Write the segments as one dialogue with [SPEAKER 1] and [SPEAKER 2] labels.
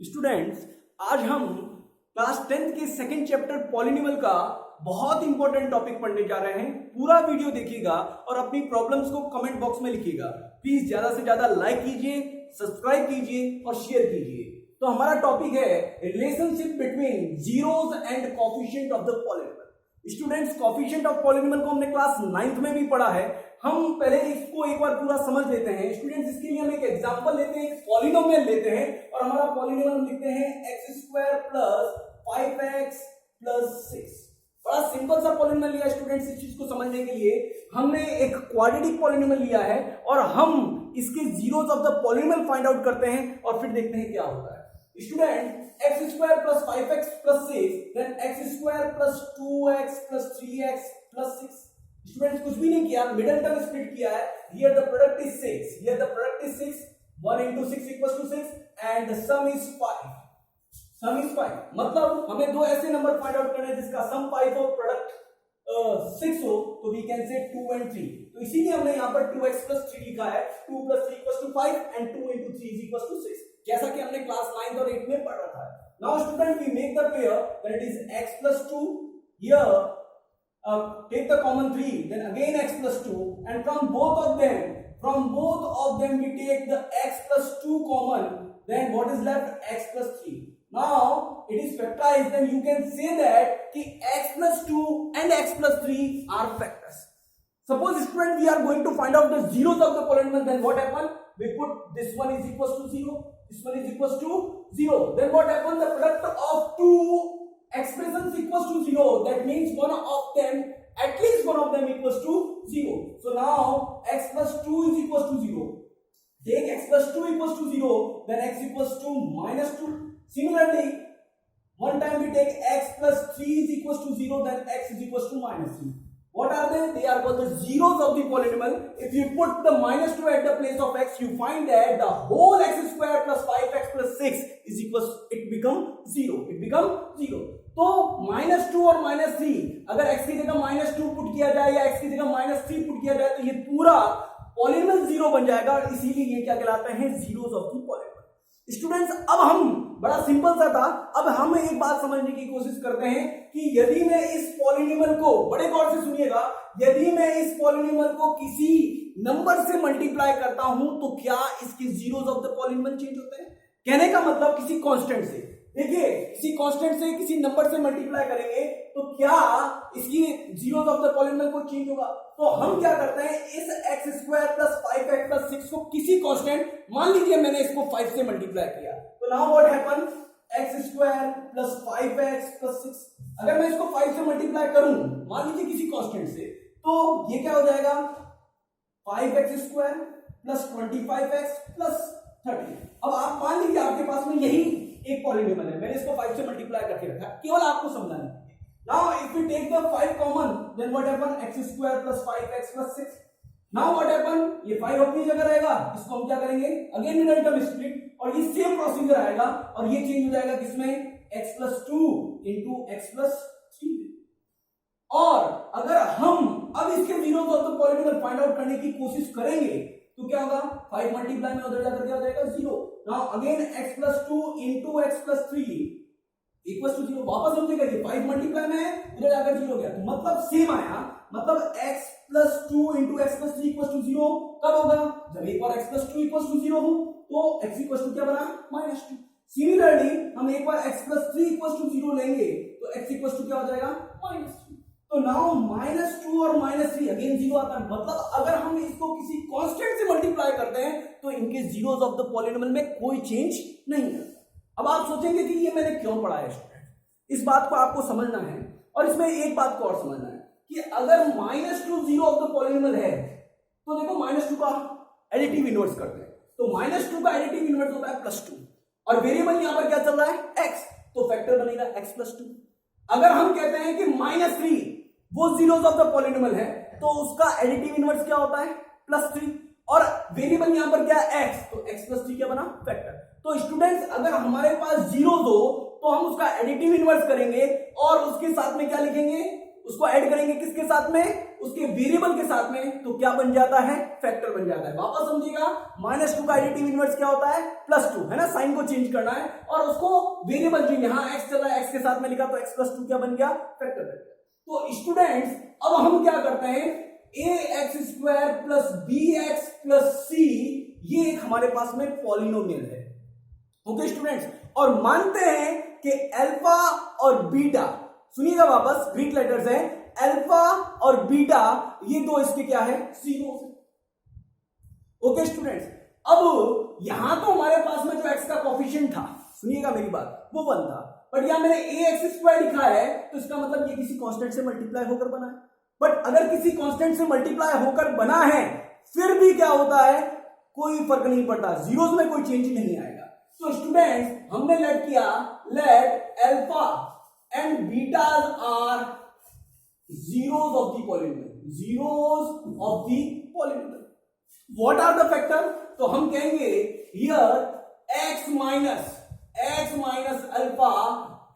[SPEAKER 1] Students, आज हम class 10th के सेकंड चैप्टर पॉलिनॉमियल का बहुत इंपॉर्टेंट टॉपिक पढ़ने जा रहे हैं। पूरा वीडियो देखिएगा और अपनी प्रॉब्लम्स को कमेंट बॉक्स में लिखिएगा। प्लीज ज्यादा से ज्यादा लाइक कीजिए, सब्सक्राइब कीजिए और शेयर कीजिए। तो हमारा टॉपिक है relationship between zeros and coefficient of the polynomial. Students, coefficient of polynomial को हमने क्लास 9th में भी पढ़ा है। हम पहले इसको एक बार पूरा समझ लेते हैं। स्टूडेंट्स, इसके लिए हम एक एग्जांपल लेते हैं, एक पॉलिनॉमियल लेते हैं और हमारा पॉलिनॉमियल हम लिखते हैं x² प्लस 5x प्लस 6। बड़ा सिंपल सा पॉलिनॉमियल लिया स्टूडेंट्स। इस चीज को समझने के लिए हमने एक क्वाड्रेटिक पॉलिनॉमियल लिया है और हम इसके zeros of the polynomial find out करते हैं और फिर देखते हैं क्या होता है। Student, x² plus 5x plus 6, then x² plus 2x plus 3x plus 6। Students, कुछ भी नहीं किया, मिडिल टर्म स्प्लिट किया है। Here the product is 6, here the product is 6, 1 into 6 equals to 6 and the sum is 5. Some is 5, मतलब हमें दो ऐसे नंबर फाइंड आउट करने हैं जिसका सम 5 हो, प्रोडक्ट 6 हो, तो वी कैन से 2 and 3। तो इसीलिए हमने यहाँ पर 2x plus 3 लिखा है। 2 plus 3 equals to 5 and 2 into 3 is equals to 6, जैसा कि हमने क्लास 9 और 8 में पढ़ रखा है। Now student, we make the pair that is x plus 2, here take the common 3, then again x plus 2, and from both of them we take the x plus 2 common, then what is left? X plus 3. Now it is factorized, then you can say that कि x plus 2 and x plus 3 are factors. Suppose student, we are going to find out the zeros of the polynomial, then what happen? We put this one is equals to 0, this one is equals to 0, then what happen? The product of two expressions equals to 0, that means one of them, at least one of them equals to 0. So now x plus 2 is equals to 0. Take x plus 2 equals to 0, then x equals to minus 2. Similarly, one time we take x plus 3 is equals to 0, then x is equals to minus 3. What are they? They are called the zeros of the polynomial. If you put the minus 2 at the place of x, you find that the whole x² plus 5x plus 6 is equals, it become 0. It become 0. तो -2 और -3, अगर x की जगह -2 put किया जाए या x की जगह -3 पुट किया जाए तो ये पूरा पॉलिनॉमियल 0 बन जाएगा और इसीलिए ये क्या कहलाते हैं? Zeros of the polynomial. Students, अब हम, बड़ा सिंपल सा था, अब हम एक बात समझने की कोशिश करते हैं कि यदि मैं इस पॉलिनॉमियल को, बड़े गौर से सुनिएगा, यदि मैं इस पॉलिनॉमियल को किसी नंबर से मल्टीप्लाई करता हूं तो क्या इसके zeros of the polynomial change होते हैं? कहने का मतलब किसी कांस्टेंट से, देखिए किसी कांस्टेंट से किसी नंबर से मल्टीप्लाई करेंगे तो क्या इसकी जीरोस ऑफ द पॉलिनॉमियल को चेंज होगा? तो हम क्या करते हैं, इस x² प्लस 5x प्लस 6 को किसी कांस्टेंट, मान लीजिए मैंने इसको 5 से मल्टीप्लाई किया, तो now what happen? x² plus 5x plus 6, अगर मैं इसको 5 से मल्टीप्लाई करूं, मान लीजिए किसी कांस्टेंट से, तो ये क्या हो जाएगा? 5x² plus 25x plus 30। अब आप मान लीजिए आपके पास में यही एक पॉलिनॉमियल है, मैंने इसको 5 से मल्टीप्लाई करके रखा, केवल आपको समझना है। Now if we take the 5 common, then what happen? x² plus 5x plus 6. Now what happen? ये 5 अपनी जगह रहेगा, इसको हम क्या करेंगे? अगेन मिडिल टर्म स्प्लिट, और ये सेम प्रोसीजर आएगा और ये चेंज हो जाएगा किसमें? x plus 2 into x plus 3। और अगर हम अब इसके zeros of the polynomial find out करने की कोशिश करेंगे तो क्या होगा? 5 मल्टीप्लाई में उधर जाकर क्या हो जाएगा? 0। Now again x plus 2 into x plus 3 equal to 0। वापस हम देखिए 5 मल्टीप्लाई में उधर जाकर 0 हो गया, तो मतलब सेम आया, मतलब x plus 2 into x plus 3 equal to 0 कब होगा? जब एक बार x plus 2 इक्वल टू 0 हो, तो x इक्वल टू क्या बना? -2। सिमिलरली हम एक बार x plus 3 इक्वल टू 0 लेंगे तो x इक्वल टू क्या हो जाएगा? -3। तो नाउ -2 और -3 अगेन 0 आता है, मतलब अगर हम इसको किसी कांस्टेंट से मल्टीप्लाई करते हैं तो इनके जीरोस ऑफ द पॉलिनॉमियल में कोई चेंज नहीं है। अब आप सोचेंगे कि ये मैंने क्यों पढ़ा है स्टूडेंट, इस बात को आपको समझना है और इसमें एक बात को और समझना है कि अगर -2 जीरो ऑफ द पॉलिनॉमियल है तो देखो -2 का एडिटिव इनवर्स करते हैं, तो -2 का एडिटिव इनवर्स होता है +2 और वेरिएबल यहां पर क्या चल रहा है? x, तो फैक्टर बनेगा x plus 2। अगर हम कहते हैं कि -3 वो जीरोस ऑफ द पॉलिनॉमियल है तो उसका एडिटिव इनवर्स क्या होता है? +3, और वेरिएबल यहां पर क्या है? x, तो x plus 3 क्या बना? फैक्टर। तो स्टूडेंट्स, अगर हमारे पास जीरोस हो तो हम उसका एडिटिव इनवर्स करेंगे और उसके साथ में क्या लिखेंगे? उसको ऐड करेंगे किसके साथ में, उसके वेरिएबल के साथ में, तो क्या बन जाता है, फैक्टर बन जाता है। वापस समझिएगा, -2 का एडिटिव इनवर्स क्या होता है, +2 है ना, साइन को चेंज करना है और उसको वेरिएबल जो यहां x चल रहा है x के साथ में लिखा तो x + 2 क्या बन गया, फैक्टर बन गया। तो स्टूडेंट्स अब हम क्या करते हैं, ax² + bx + c ये एक हमारे पास में पॉलिनोमियल है। ओके स्टूडेंट्स, और मानते हैं कि अल्फा और बीटा, सुनिएगा वापस, ग्रीक लेटर्स है, अल्फा और बीटा ये दो इसके क्या है, जीरोस है। ओके स्टूडेंट्स, अब यहां तो हमारे पास में जो x का कोफिशिएंट था, सुनिएगा मेरी बात, वो 1 था, बट यहां मैंने ax² लिखा है तो इसका मतलब ये किसी कांस्टेंट से मल्टीप्लाई होकर बना है। बट अगर किसी कांस्टेंट से मल्टीप्लाई होकर बना है फिर भी क्या होता है, कोई फर्क नहीं पड़ता, जीरोस में कोई चेंज नहीं आएगा। तो स्टूडेंट्स हमने लेट किया, let alpha and betas are zeros of the polynomial, zeros of the polynomial. What are the factor? तो हम कहेंगे here x minus alpha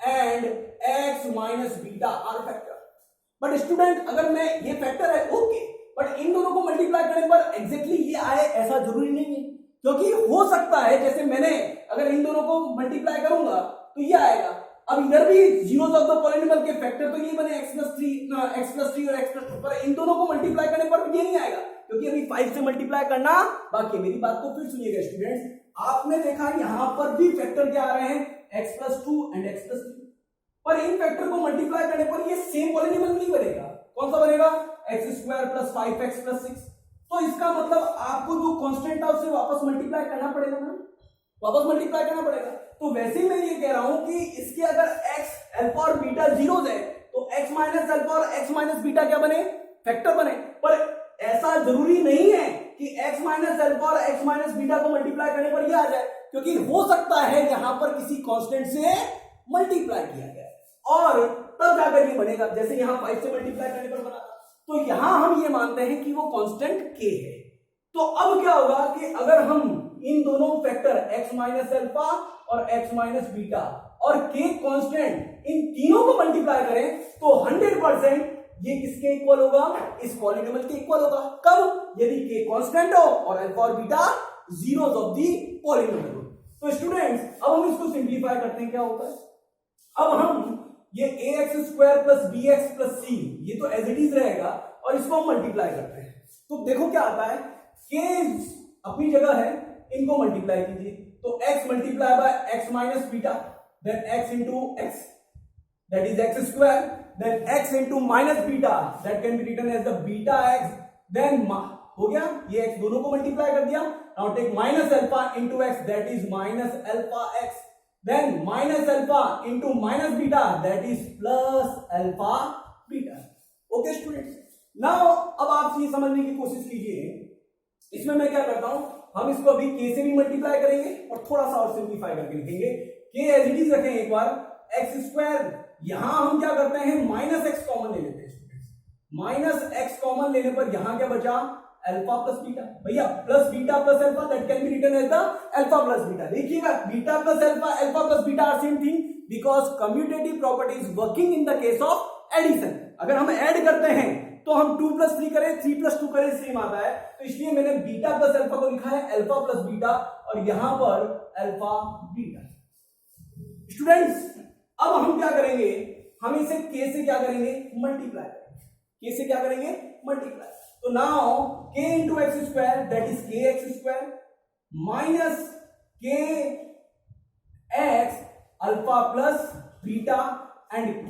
[SPEAKER 1] and x minus beta are factor. But student अगर मैं ये factor है okay, but in दोनों को multiply करने पर एग्जैक्टली ये आए ऐसा जरूरी नहीं है, क्योंकि हो सकता है जैसे मैंने अगर इन दोनों को मल्टीप्लाई करूंगा तो ये आएगा। अब इधर भी जीरोस ऑफ द पॉलिनोमियल के फैक्टर तो ये बने x + 3 और x + 2, पर इन दोनों को मल्टीप्लाई करने पर ये नहीं आएगा, क्योंकि अभी 5 से मल्टीप्लाई करना बाकी। मेरी बात को फिर सुनिएगा स्टूडेंट्स, आपने देखा यहां पर भी फैक्टर क्या आ रहे हैं, x + 2 एंड x + 3, पर इन फैक्टर को मल्टीप्लाई करने पर ये सेम पॉलिनोमियल नहीं बनेगा। कौन सा बनेगा, x² + 5x + 6। तो इसका मतलब आपको जो कांस्टेंट था उससे वापस मल्टीप्लाई करना पड़ेगा ना, वापस मल्टीप्लाई करना पड़ेगा। तो वैसे ही मैं ये कह रहा हूं कि इसके अगर x, अल्फा और बीटा जीरोस है तो x - अल्फा और x - बीटा क्या बने, फैक्टर बने। पर ऐसा जरूरी नहीं है कि x - अल्फा और x - बीटा को मल्टीप्लाई करने पर ये आ जाए, क्योंकि हो सकता है यहां पर किसी कांस्टेंट से मल्टीप्लाई किया गया और तब जाकर ये बनेगा, जैसे यहां 5 से मल्टीप्लाई करने पर बना था। तो यहां हम ये मानते हैं कि वो कांस्टेंट k है। तो अब क्या होगा कि अगर हम इन दोनों फैक्टर x - अल्फा और x - बीटा और k कांस्टेंट इन तीनों को मल्टीप्लाई करें तो 100% ये किसके इक्वल होगा, इस पॉलिनोमियल के इक्वल होगा। कब, यदि k कांस्टेंट हो और अल्फा और beta zeros of the polynomial हो। तो स्टूडेंट्स अब हम इसको सिंप्लीफाई करते हैं, क्या होता है, अब हम ये ax² + bx + c ये तो एज इट इज रहेगा और इसको हम मल्टीप्लाई करते हैं। तो देखो क्या आता है, k अपनी जगह है, इनको मल्टीप्लाई कीजिए, तो x multiply by x - beta, then x into x that is x², then x into -beta that can be written as the beta x, then हो गया, ये x दोनों को मल्टीप्लाई कर दिया। Now take -alpha into x that is -alpha x, then -alpha into -beta that is +alpha beta. Okay students, now अब आप ये समझने की कोशिश कीजिए, इसमें मैं क्या करता हूं, हम इसको अभी k से भी मल्टीप्लाई करेंगे और थोड़ा सा और सिंप्लीफाई करके लिखेंगे। k एज इट इज रखेंगे एक बार, x², यहां हम क्या करते हैं, -x कॉमन ले लेते हैं। -x कॉमन लेने पर यहां क्या बचा, अल्फा + बीटा। भैया plus beta + alpha that can be written as the alpha + beta. देखिएगा beta + alpha, alpha + beta are same thing, because commutative property is working in the case of addition. अगर हम add करते हैं तो हम 2 + 3 करें, 3 + 2 करें, सेम आता है। तो इसलिए मैंने बीटा + अल्फा को लिखा है अल्फा + बीटा और यहां पर अल्फा बीटा। स्टूडेंट्स अब हम क्या करेंगे, हम इसे k से क्या करेंगे, मल्टीप्लाई करेंगे। k से क्या करेंगे, मल्टीप्लाई। तो now k into x² that is kx² minus kx alpha plus beta and k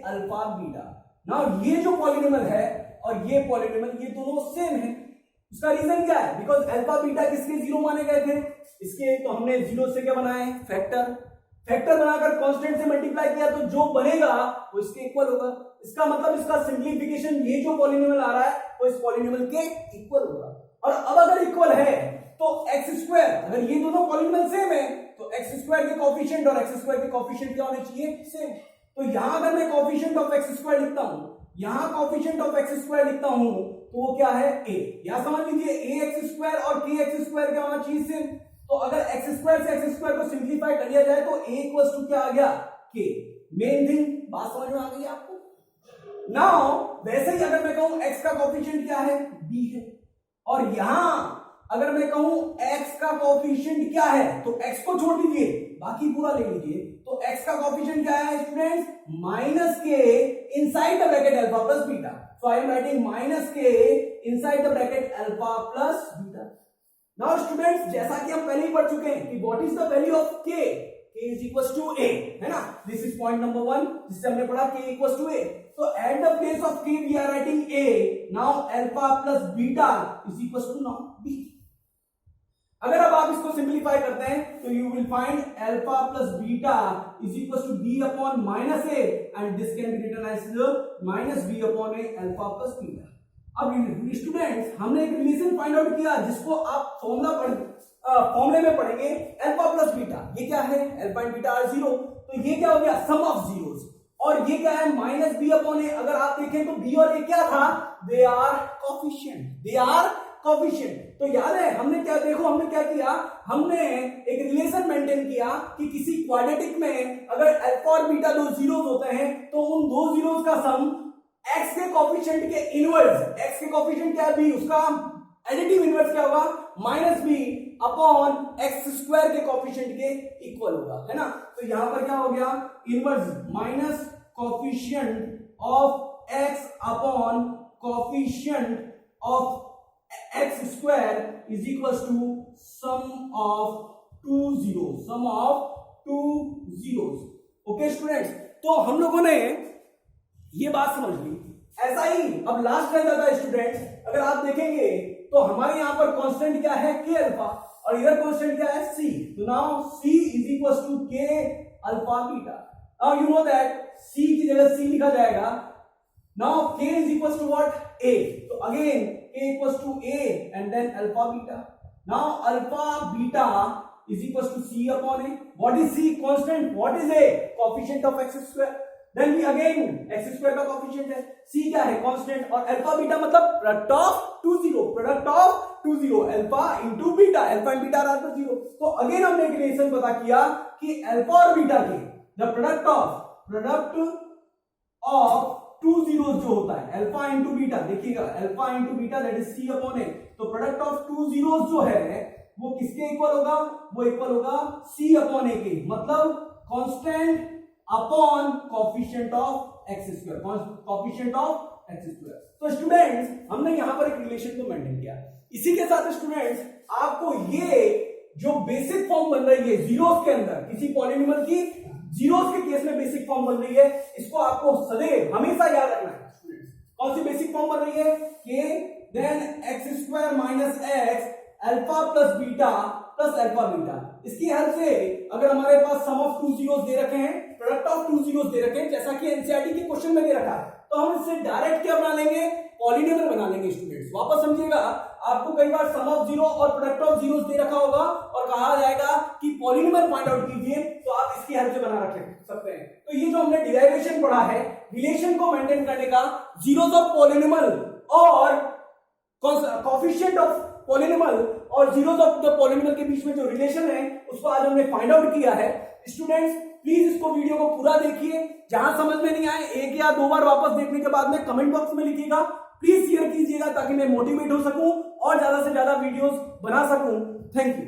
[SPEAKER 1] alpha beta. Now ये जो पॉलिनोमियल है और ये पॉलिनोमियल, ये दोनों सेम है। उसका रीजन क्या है, बिकॉज अल्फा बीटा किसके जीरो माने गए थे, इसके, तो हमने जीरो से क्या बनाए, फैक्टर। फैक्टर बनाकर कांस्टेंट से मल्टीप्लाई किया तो जो बनेगा वो इसके इक्वल होगा। इसका मतलब इसका सिंप्लीफिकेशन, ये जो पॉलिनोमियल आ रहा है वो इस पॉलिनोमियल के इक्वल होगा। और अब अगर इक्वल है तो x², अगर ये दोनों पॉलिनोमियल सेम है तो x² के कोएफिशिएंट और x² के कोएफिशिएंट क्या होने चाहिए, सेम। तो यहां अगर मैं कोएफिशिएंट ऑफ x² लिखता हूं, यहां कोएफिशिएंट ऑफ x² लिखता हूं तो वो क्या है, a। यहां समझ लीजिए ax² और kx² क्या होना चाहिए, सेम। तो अगर x² से x² को सिंप्लीफाई कर लिया जाए तो a = क्या आ गया, k। मेन थिंग बात समझ में आ गई आपको। नाउ वैसे ही अगर मैं कहूं x का कोफिशिएंट क्या है, b है, और यहां अगर मैं कहूं x का कोफिशिएंट क्या है तो x को छोड़ दीजिए, बाकी पूरा ले लीजिए। तो x का कोफिशिएंट क्या है students, minus k inside the bracket alpha plus beta. So I am writing minus k inside the bracket alpha plus beta. Now students, जैसा कि हम पहले ही पढ़ चुके हैं कि what is the value of k, k is equal to a, है ना। दिस इज पॉइंट नंबर 1 जिससे हमने पढ़ा k equal to a। So at the place of k we are writing a. Now alpha plus beta is equals to now b. अगर अब आप इसको simplify करते हैं तो you will find alpha plus beta is equal to b upon minus a, and this can be written as minus b upon a alpha plus beta. अब students, हमने एक रिलेशन फाइंड आउट किया जिसको आप फॉर्मूले में पढ़ेंगे, अल्फा प्लस बीटा। ये क्या है, alpha and beta are zero, तो ये क्या हो गया, सम ऑफ जीरोस। और ये क्या है, माइनस बी अपॉन ए। अगर आप देखें तो बी और ए क्या था, they are coefficient, they are coefficient. तो याद है हमने क्या, देखो हमने क्या किया, हमने एक रिलेशन मेंटेन किया कि किसी क्वाड्रेटिक में अगर अल्फा और बीटा दो जीरोस होते हैं तो उन दो जीरोस का सम x के कोफिशिएंट के इनवर्स, x के कोफिशिएंट क्या है b, उसका एडिटिव इनवर्स क्या होगा, minus b upon x square के कोफिशिएंट के इक्वल होगा, है ना। तो यहां पर क्या हो गया, inverse minus coefficient of x upon coefficient of x square is equal to sum of two zeros, sum of two zeros. Okay students, तो हम लोगों ने ये बात समझ ली। ऐसा ही अब लास्ट रह जाता है स्टूडेंट्स, अगर आप देखेंगे तो हमारे यहां पर कांस्टेंट क्या है, के अल्फा, और इधर कांस्टेंट क्या है, सी। तो now c is equal to k alpha beta. Now you know that c की जगह सी लिखा जाएगा। Now k is equal to what, a. तो again k equal to a and then alpha beta. Now alpha beta is equals to c upon a. What is c? Constant. What is a? Coefficient of x square. Then we again x square का coefficient है, c क्या है, constant, और alpha beta मतलब product of two zero, product of two zero, alpha into beta, alpha and beta are तो zero. तो again हमने एक रिलेशन पता किया कि अल्फा और बीटा के the product of two zero जो होता है, अल्फा इंटू बीटा, देखिएगा alpha into beta that is c upon a. तो प्रोडक्ट ऑफ टू जीरो जो है वो किसके इक्वल होगा, वो इक्वल होगा सी अपॉन ए के, मतलब constant upon coefficient of x square, coefficient of x square. तो स्टूडेंट्स, हमने यहां पर एक रिलेशन को मेंटेन किया। इसी के साथ स्टूडेंट्स, आपको ये जो बेसिक फॉर्म बन रही है जीरोस के अंदर, किसी पॉलिनोमियल की जीरोस के केस में बेसिक फॉर्म बन रही है, इसको आपको सदैव हमेशा याद रखना है स्टूडेंट्स। कौन सी बेसिक फॉर्म बन रही है, के then x square minus x alpha plus beta plus alpha beta. इसकी हेल्प से अगर हमारे पास सम ऑफ टू जीरोस दे रखे हैं, प्रोडक्ट ऑफ टू जीरोस दे रखे हैं, जैसा कि एनसीईआरटी के क्वेश्चन में दे रखा है, तो हम इससे डायरेक्ट क्या बना लेंगे, पॉलिनोमियल बना लेंगे स्टूडेंट्स। वापस समझिएगा, आपको कई बार सम ऑफ जीरो और प्रोडक्ट ऑफ जीरोस दे रखा होगा और कहा जाएगा कि पॉलिनोमियल फाइंड आउट कीजिए, तो आप इसकी हेल्प से बना रख सकते हैं। तो ये जो हमने डिराइवेशन पढ़ा है रिलेशन को मेंटेन करने का, जीरोस ऑफ पॉलिनोमियल और कोफिशिएंट ऑफ पॉलिनोमियल और जीरोस ऑफ द पॉलिनोमियल के बीच में जो रिलेशन है उसको आज हमने फाइंड आउट किया है। स्टूडेंट्स प्लीज इसको वीडियो को पूरा देखिए, जहां समझ में नहीं आए एक या दो बार वापस देखने के बाद में कमेंट बॉक्स में लिखिएगा, प्लीज शेयर कीजिएगा ताकि मैं मोटिवेट हो सकूं और ज्यादा से ज्यादा वीडियोस बना सकूं। Thank you.